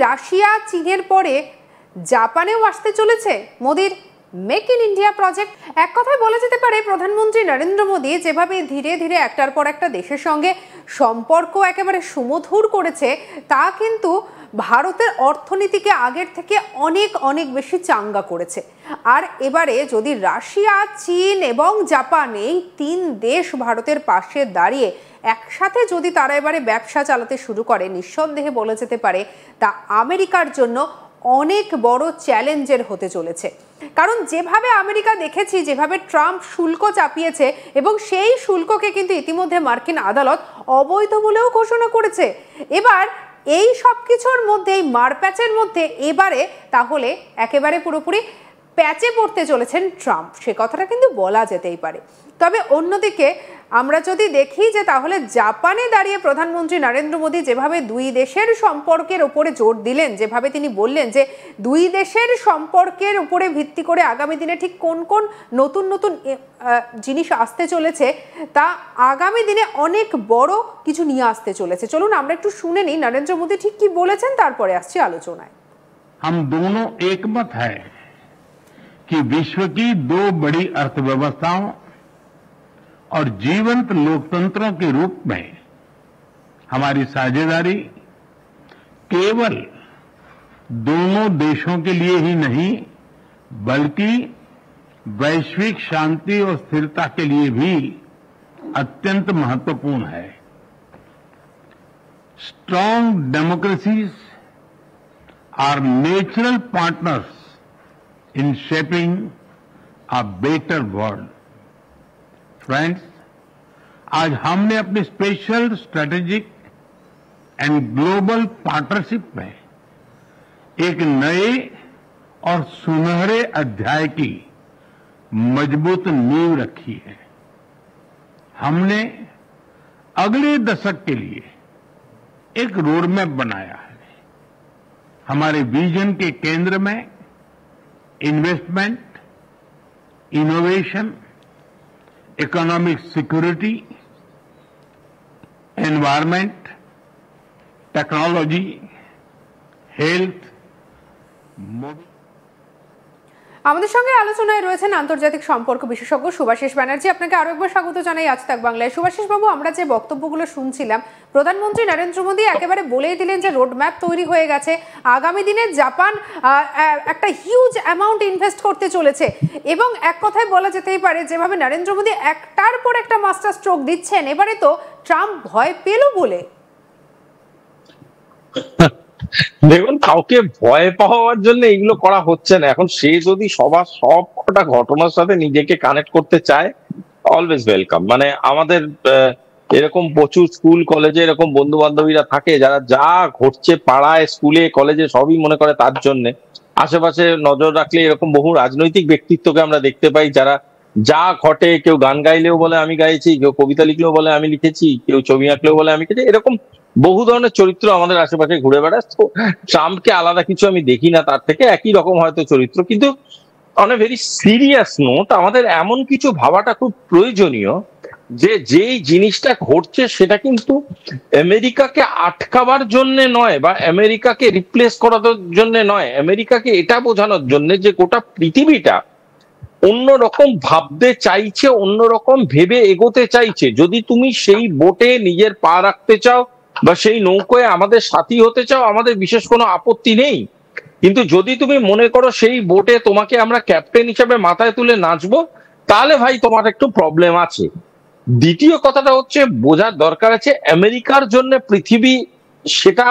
Russia চীনের পরে জাপানেও আসতে চলেছে মোদির মেক ইন ইন্ডিয়া প্রজেক্ট। এক কথায় বলা যেতে পারে প্রধানমন্ত্রী নরেন্দ্র মোদী যেভাবে ধীরে ধীরে একটার পর একটা দেশের সঙ্গে সম্পর্ক একেবারে সুমধুর করেছে, তা কিন্তু ভারতের অর্থনীতিকে আগের থেকে অনেক অনেক বেশি চাঙ্গা করেছে। আর এবারে যদি রাশিয়া, চীন এবং জাপান এই তিন দেশ ভারতের পাশে দাঁড়িয়ে একসাথে যদি তারা এবারে ব্যবসা চালাতে শুরু করে, নিঃসন্দেহে বলা যেতে পারে তা আমেরিকার জন্য অনেক বড় চ্যালেঞ্জের হতে চলেছে। কারণ যেভাবে আমেরিকা দেখেছি যেভাবে ট্রাম্প শুল্ক চাপিয়েছে এবং সেই শুল্ককে কিন্তু ইতিমধ্যে মার্কিন আদালত অবৈধ বলেও ঘোষণা করেছে। এবার এই সব কিছুর মধ্যে, এই মারপ্যাচের মধ্যে এবারে তাহলে একেবারে পুরোপুরি প্যাচে পড়তে চলেছেন ট্রাম্প, সে কথাটা কিন্তু বলা যেতেই পারে। তবে অন্যদিকে আমরা যদি দেখি যে তাহলে জাপানে দাঁড়িয়ে প্রধানমন্ত্রী নরেন্দ্র মোদী যেভাবে দুই দেশের সম্পর্কের উপরে জোর দিলেন, যেভাবে তিনি বললেন যে দুই দেশের সম্পর্কের উপরে ভিত্তি করে আগামী দিনে ঠিক কোন কোন নতুন নতুন জিনিস আসতে চলেছে, তা আগামী দিনে অনেক বড় কিছু নিয়ে আসতে চলেছে। চলুন আমরা একটু শুনে নিই নরেন্দ্র মোদী ঠিক কি বলেছেন, তারপরে আসছি আলোচনায়। हम दोनों एकमत है कि विश्व की दो बड़ी अर्थव्यवस्थाओं और जीवंत लोकतंत्रों के रूप में हमारी साझेदारी केवल दोनों देशों के लिए ही नहीं बल्कि वैश्विक शांति और स्थिरता के लिए भी अत्यंत महत्वपूर्ण है। Strong democracies are natural partners in shaping a better world. Friends, आज हमने अपनी special strategic and global partnership में एक नए और सुनहरे अध्याय की मजबूत नींव रखी है। हमने अगले दशक के लिए एक रोडमैप बनाया है। हमारे विजन के केंद्र में investment, innovation, economic security, environment, technology, health, আমাদের সঙ্গে আলোচনায় রয়েছেন আন্তর্জাতিক সম্পর্ক বিশেষজ্ঞ শুভাশিস ব্যানার্জি। আপনাকে আরো একবার স্বাগত জানাই আজ তাক বাংলায়। শুভাশিস বাবু, আমরা যে বক্তব্যগুলো শুনছিলাম, প্রধানমন্ত্রী নরেন্দ্র মোদী একেবারে বলেই দিলেন যে রোডম্যাপ তৈরি হয়ে গেছে, আগামী দিনে জাপান একটা হিউজ অ্যামাউন্ট ইনভেস্ট করতে চলেছে এবং এক কথায় বলা যেতেই পারে যেভাবে নরেন্দ্র মোদী একটার পর একটা মাস্টার স্ট্রোক দিচ্ছেন, এবারে তো ট্রাম্প ভয় পেল বলে। দেখুন, কাউকে ভয় পাওয়ার জন্য এগুলো করা হচ্ছে না। এখন সে যদি সব কটা ঘটনার সাথে নিজেকে কানেক্ট করতে চায়, অলওয়েজ ওয়েলকাম। মানে আমাদের এরকম প্রচুর স্কুল কলেজে এরকম বন্ধু বান্ধবীরা থাকে যারা যা ঘটছে পাড়ায়, স্কুলে, কলেজে সবই মনে করে তার জন্য। আশেপাশে নজর রাখলে এরকম বহু রাজনৈতিক ব্যক্তিত্বকে আমরা দেখতে পাই যারা যা ঘটে, কেউ গান গাইলেও বলে আমি গাইছি, কেউ কবিতা লিখলেও বলে আমি লিখেছি, কেউ ছবি আঁকলেও বলে আমি লিখেছি, এরকম বহু ধরনের চরিত্র আমাদের আশেপাশে ঘুরে বেড়ায়। তো ট্রাম্পকে আলাদা কিছু আমি দেখি না, তার থেকে একই রকম হয়তো চরিত্র। কিন্তু on a very serious note, আমাদের এমন কিছু ভাবাটা খুব প্রয়োজনীয় যে যেই জিনিসটা ঘটছে সেটা কিন্তু আমেরিকাকে আটকাবার জন্য নয় বা আমেরিকাকে রিপ্লেস করার জন্য নয়, আমেরিকাকে এটা বোঝানোর জন্য যে গোটা পৃথিবীটা অন্যরকম ভাবতে চাইছে, অন্যরকম ভেবে এগোতে চাইছে। যদি তুমি সেই বোটে নিজের পা রাখতে চাও বা সেই নৌকোয় আমাদের সাথী হতে চাও, আমাদের বিশেষ কোনো আপত্তি নেই। কিন্তু যদি তুমি মনে করো সেই বোটে তোমাকে আমরা ক্যাপ্টেন হিসেবে মাথায় তুলে নাচবো, তাহলে ভাই তোমার একটু প্রবলেম আছে। দ্বিতীয় কথাটা হচ্ছে বোঝার দরকার আছে আমেরিকার জন্য পৃথিবী সেটা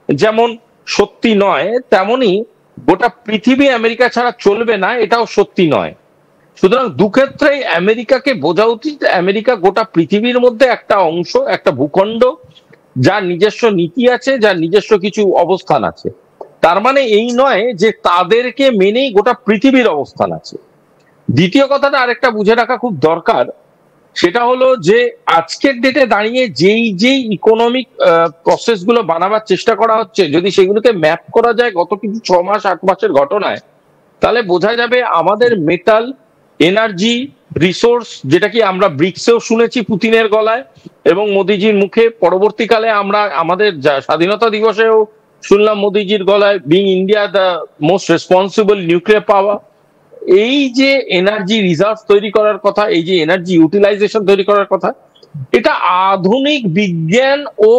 যেমন সত্যি নয়, তেমনি গোটা পৃথিবী আমেরিকা ছাড়া চলবে না এটাও সত্যি নয়। সুতরাং দুক্ষেত্রেই আমেরিকাকে বোঝা উচিত আমেরিকা গোটা পৃথিবীর মধ্যে একটা অংশ, একটা ভূখণ্ড, যার নিজস্ব নীতি আছে, যার নিজস্ব কিছু অবস্থান আছে। তার মানে এই নয় যে তাদেরকে মেনেই গোটা পৃথিবীর অবস্থান আছে। দ্বিতীয় কথাটা আরেকটা বুঝে রাখা খুব দরকার, সেটা হলো যে আজকের ডেটে দাঁড়িয়ে যেই ইকোনমিক প্রসেস গুলো বানাবার চেষ্টা করা হচ্ছে, যদি সেগুলোকে ম্যাপ করা যায় গত কিছু 6 মাস 8 মাসের ঘটনায়, তাহলে বোঝা যাবে আমাদের মেটাল, এনার্জি, রিসোর্স, যেটা কি আমরা ব্রিক্সেও শুনেছি পুতিনের গলায় এবং মোদিজির মুখে, পরবর্তীকালে আমরা আমাদের স্বাধীনতা দিবসেও শুনলাম মোদিজির গলায় being India the most responsible nuclear power. এই যে এনার্জি রিজার্ভ তৈরি করার কথা, এই যে এনার্জি ইউটিলাইজেশন তৈরি করার কথা, এটা আধুনিক বিজ্ঞান ও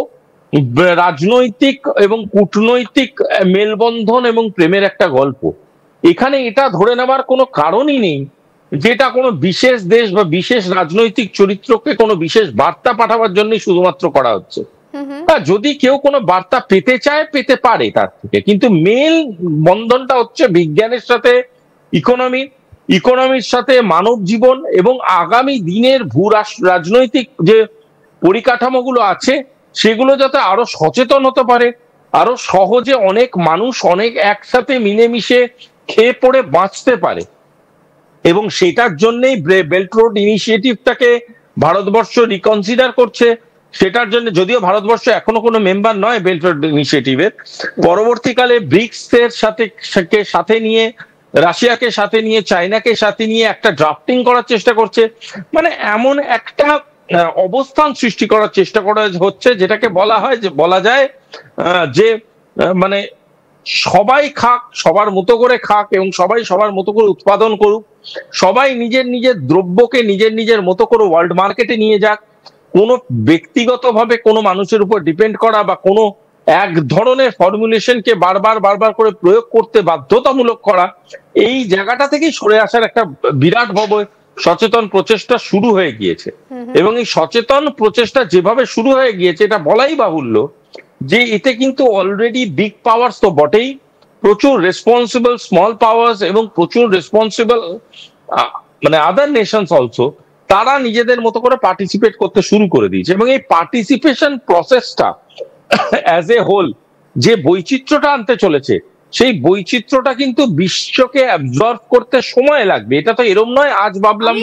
রাজনৈতিক এবং কূটনৈতিক মেলবন্ধন এবং প্রেমের একটা গল্প। এখানে এটা ধরে নেওয়ার কোনো কারণই নেই যেটা কোনো বিশেষ দেশ বা বিশেষ রাজনৈতিক চরিত্রকে কোনো বিশেষ বার্তা পাঠাবার জন্যই শুধুমাত্র করা হচ্ছে। যদি কেউ কোনো বার্তা পেতে চায় পেতে পারে তার থেকে, কিন্তু মেল বন্ধনটা হচ্ছে বিজ্ঞানের সাথে ইকোনমির সাথে মানব জীবন এবং আগামী দিনের রাজনৈতিক যে পরিকাঠামোগুলো আছে সেগুলো যাতে আরো সচেতন হতে পারে, আরো সহজে অনেক মানুষ অনেক একসাথে মিলেমিশে খেয়ে পড়ে বাঁচতে পারে। এবং সেটার জন্যই বেল্ট রোড ইনিশিয়েটিভটাকে ভারতবর্ষ রিকনসিডার করছে। সেটার জন্য যদিও ভারতবর্ষ এখনো কোনো মেম্বার নয় বেল্ট রোড ইনিশিয়েটিভের, পরবর্তীকালে ব্রিক্স এর সাথে নিয়ে, রাশিয়াকে সাথে নিয়ে, চায়নাকে সাথে নিয়ে একটা ড্রাফটিং করার চেষ্টা করছে। মানে এমন একটা অবস্থান সৃষ্টি করার চেষ্টা করা হচ্ছে যেটাকে বলা যায় যে মানে সবাই খাক, সবার মতো করে খাক এবং সবাই সবার মতো করে উৎপাদন করুক, সবাই নিজের নিজের দ্রব্যকে নিজের নিজের মতো করে ওয়ার্ল্ড মার্কেটে নিয়ে যাক। কোনো ব্যক্তিগতভাবে কোনো মানুষের উপর ডিপেন্ড করা বা কোনো এক ধরনের ফর্মুলেশনকে বারবার করে প্রয়োগ করতে বাধ্যতামূলক করা, এই জায়গাটা থেকেই সরে আসার একটা বিরাট ভাবে সচেতন প্রচেষ্টা শুরু হয়ে গিয়েছে। এবং এই সচেতন প্রচেষ্টা যেভাবে শুরু হয়ে গিয়েছে এটা বলাই বাহুল্য যে এতে কিন্তু অলরেডি বিগ পাওয়ার্স তো বটেই, প্রচুর রেসপন্সিবল স্মল পাওয়ার্স এবং প্রচুর রেসপন্সিবল মানে আদার নেশনস অলসো, তারা নিজেদের মতো করে পার্টিসিপেট করতে শুরু করে দিয়েছে। এবং এই পার্টিসিপেশন প্রসেসটা অ্যাজ এ হোল যে বৈচিত্র্যটা আনতে চলেছে, সেই বৈচিত্র্যটা কিন্তু বিশ্বকে অ্যাবজর্ব করতে সময় লাগবে। এটা তো এরকম নয় আজ ভাবলাম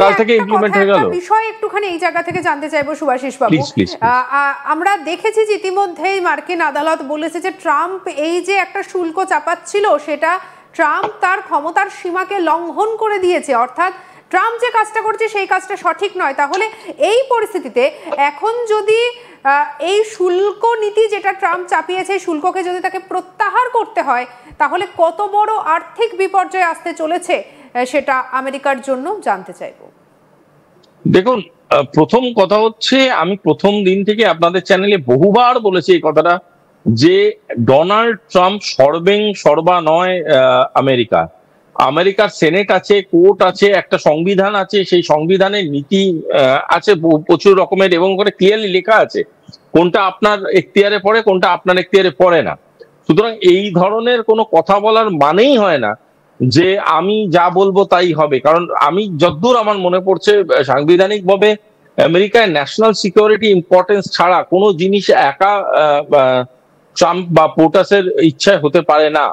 কাল থেকে ইমপ্লিমেন্ট হয়ে গেল। বিষয় একটুখানি এই জায়গা থেকে জানতে চাইবো সুভাষিস বাবু, আমরা দেখেছি যে ইতিমধ্যেই মার্কিন আদালত বলেছে যে ট্রাম্প এই যে একটা শুল্ক চাপাচ্ছিল সেটা ট্রাম্প তার ক্ষমতার সীমাকে লঙ্ঘন করে দিয়েছে, অর্থাৎ ট্রাম্প যে কাজটা করছে সেই কাজটা সঠিক নয়। তাহলে এই পরিস্থিতিতে এখন যদি এই শুল্ক নীতি যেটা ট্রাম্প চাপিয়েছে শুল্ককে যদি তাকে প্রত্যাহার করতে হয় তাহলে কত বড় আর্থিক বিপর্যয় আসতে চলেছে সেটা আমেরিকার জন্য জানতে চাইবো। দেখুন, প্রথম কথা হচ্ছে আমি প্রথম দিন থেকে আপনাদের চ্যানেলে বহুবার বলেছি এই কথাটা যে ডোনাল্ড ট্রাম্প সর্বা নয় আমেরিকার সেনেট আছে, কোর্ট আছে, একটা সংবিধান আছে, সেই সংবিধানের নীতি আছে প্রচুর রকমের এবং করে ক্লিয়ারলি লেখা আছে কোনটা আপনার এখতিয়ারে পড়ে কোনটা আপনার এখতিয়ারে পড়ে না। সুতরাং এই ধরনের কোনো কথা বলার মানেই হয় না যে আমি যা বলবো তাই হবে, কারণ আমি যতদূর আমার মনে পড়ছে সাংবিধানিক ভাবে আমেরিকায় ন্যাশনাল সিকিউরিটি ইম্পর্টেন্স ছাড়া কোনো জিনিস একা ট্রাম্প বা পোর্টাসের ইচ্ছায় হতে পারে না।